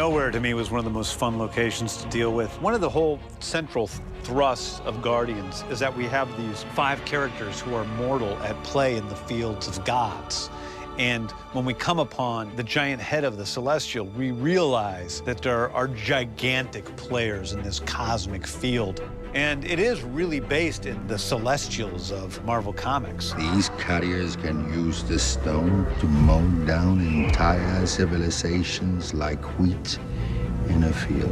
Nowhere, to me, was one of the most fun locations to deal with. One of the whole central thrusts of Guardians is that we have these 5 characters who are mortal at play in the fields of gods. And when we come upon the giant head of the Celestial, we realize that there are gigantic players in this cosmic field. And it is really based in the Celestials of Marvel Comics. These carriers can use the stone to mow down entire civilizations like wheat in a field.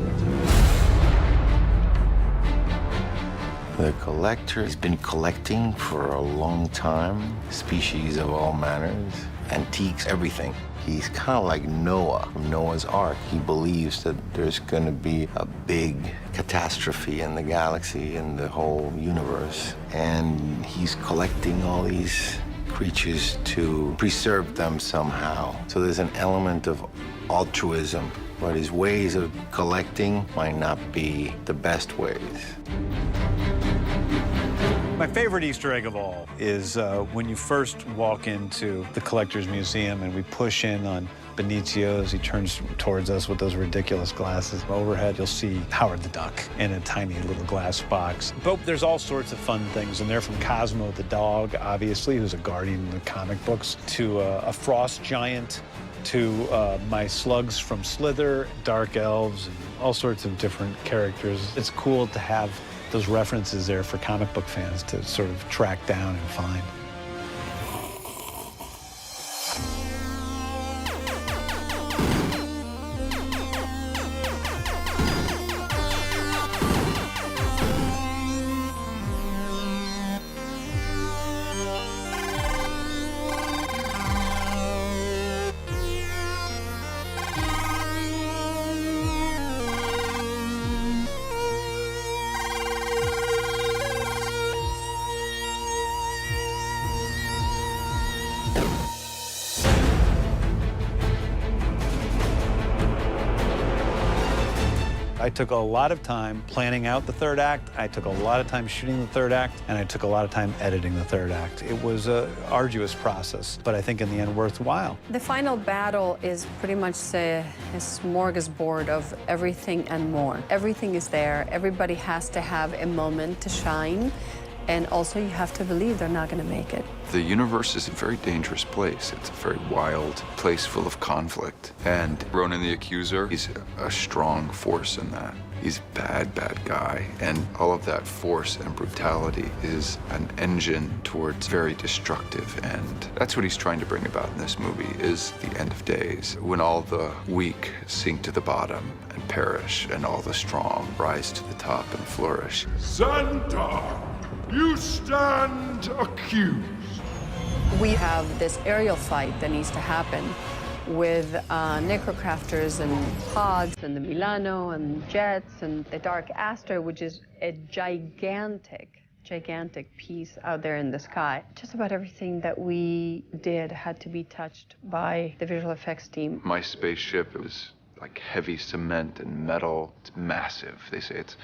The collector has been collecting for a long time, species of all manners, antiques, everything. He's kind of like Noah from Noah's Ark. He believes that there's going to be a big catastrophe in the galaxy and the whole universe. And he's collecting all these creatures to preserve them somehow. So there's an element of altruism, but his ways of collecting might not be the best ways. My favorite Easter egg of all is when you first walk into the Collector's Museum and we push in on Benicio as he turns towards us with those ridiculous glasses. Overhead, you'll see Howard the Duck in a tiny little glass box. But there's all sorts of fun things in there, from Cosmo the dog, obviously, who's a guardian in the comic books, to a frost giant, to my slugs from Slither, dark elves, and all sorts of different characters. It's cool to have those references there for comic book fans to sort of track down and find. I took a lot of time planning out the third act, I took a lot of time shooting the third act, and I took a lot of time editing the third act. It was an arduous process, but I think in the end worthwhile. The final battle is pretty much a smorgasbord of everything and more. Everything is there. Everybody has to have a moment to shine. And also, you have to believe they're not going to make it. The universe is a very dangerous place. It's a very wild place full of conflict. And Ronan the Accuser, he's a strong force in that. He's a bad, bad guy. And all of that force and brutality is an engine towards very destructive end. That's what he's trying to bring about in this movie, is the end of days, when all the weak sink to the bottom and perish, and all the strong rise to the top and flourish. Xandar! You stand accused. We have this aerial fight that needs to happen with necrocrafters and pods and the Milano and jets and the Dark Aster, which is a gigantic piece out there in the sky. Just about everything that we did had to be touched by the visual effects team. My spaceship, it was like heavy cement and metal. It's massive. They say it's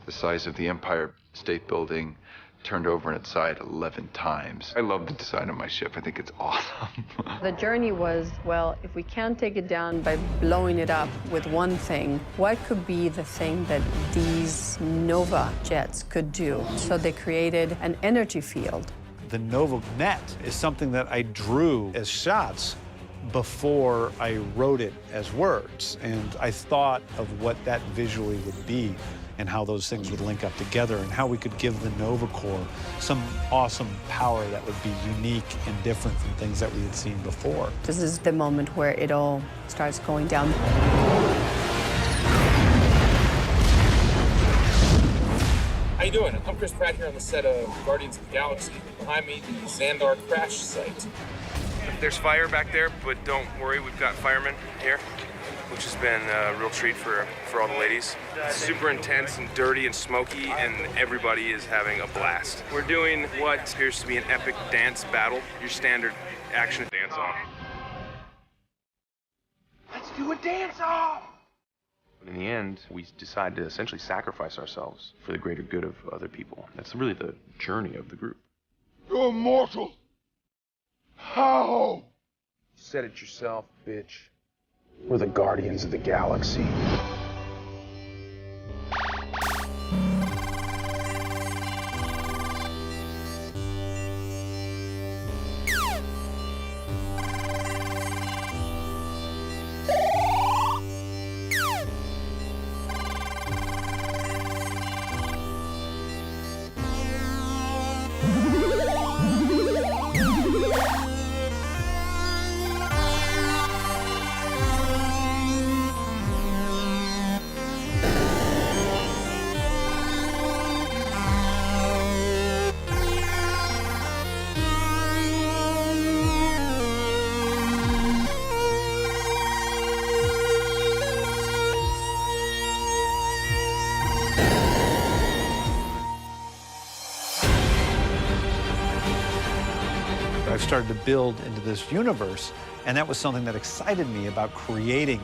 the size of the Empire State Building turned over on its side 11 times. I love the design of my ship. I think it's awesome. The journey was, well, if we can't take it down by blowing it up with one thing, what could be the thing that these Nova jets could do? So they created an energy field. The Nova net is something that I drew as shots before I wrote it as words. And I thought of what that visually would be, and how those things would link up together, and how we could give the Nova Corps some awesome power that would be unique and different from things that we had seen before. This is the moment where it all starts going down. How you doing? I'm Chris Pratt here on the set of Guardians of the Galaxy. Behind me, the Xandar crash site. There's fire back there, but don't worry, we've got firemen here, which has been a real treat for all the ladies. It's super intense and dirty and smoky, and everybody is having a blast. We're doing what appears to be an epic dance battle, your standard action dance-off. Let's do a dance-off! In the end, we decide to essentially sacrifice ourselves for the greater good of other people. That's really the journey of the group. You're immortal! How? Said it yourself, bitch. We're the Guardians of the Galaxy. I've started to build into this universe, and that was something that excited me about creating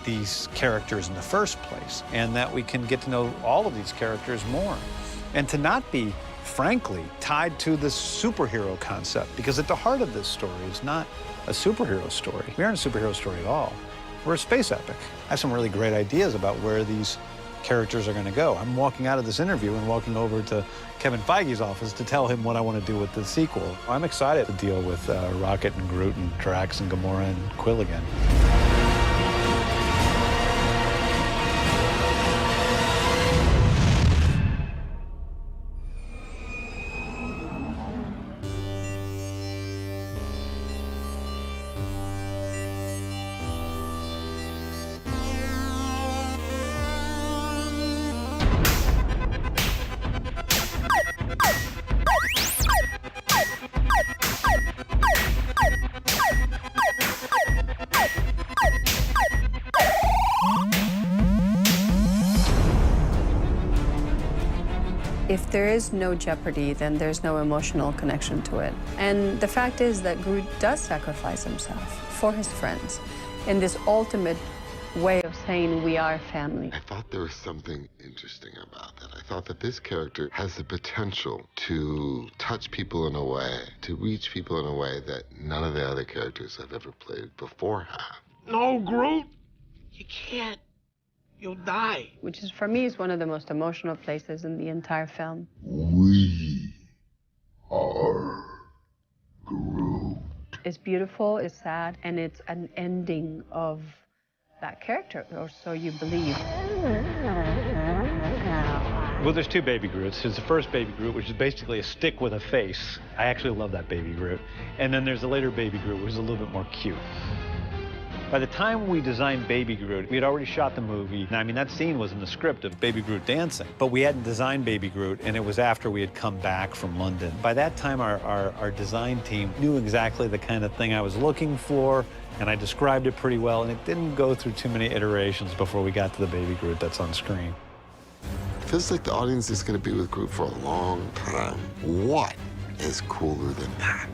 these characters in the first place, and that we can get to know all of these characters more, and to not be, frankly, tied to this superhero concept, because at the heart of this story is not a superhero story. We aren't a superhero story at all. We're a space epic. I have some really great ideas about where these characters are going to go. I'm walking out of this interview and walking over to Kevin Feige's office to tell him what I want to do with the sequel. I'm excited to deal with Rocket and Groot and Drax and Gamora and Quill again. If there is no jeopardy, then there's no emotional connection to it. And the fact is that Groot does sacrifice himself for his friends in this ultimate way of saying we are family. I thought there was something interesting about that. I thought that this character has the potential to touch people in a way, to reach people in a way that none of the other characters I've ever played before have. No, Groot! You can't. You'll die. Which is, for me, is one of the most emotional places in the entire film. We are Groot. It's beautiful, it's sad, and it's an ending of that character, or so you believe. Well, there's two Baby Groots. There's the first Baby Groot, which is basically a stick with a face. I actually love that Baby Groot. And then there's the later Baby Groot, which is a little bit more cute. By the time we designed Baby Groot, we had already shot the movie. I mean, that scene was in the script of Baby Groot dancing, but we hadn't designed Baby Groot, and it was after we had come back from London. By that time, our design team knew exactly the kind of thing I was looking for, and I described it pretty well, and it didn't go through too many iterations before we got to the Baby Groot that's on screen. It feels like the audience is going to be with Groot for a long time. What is cooler than that?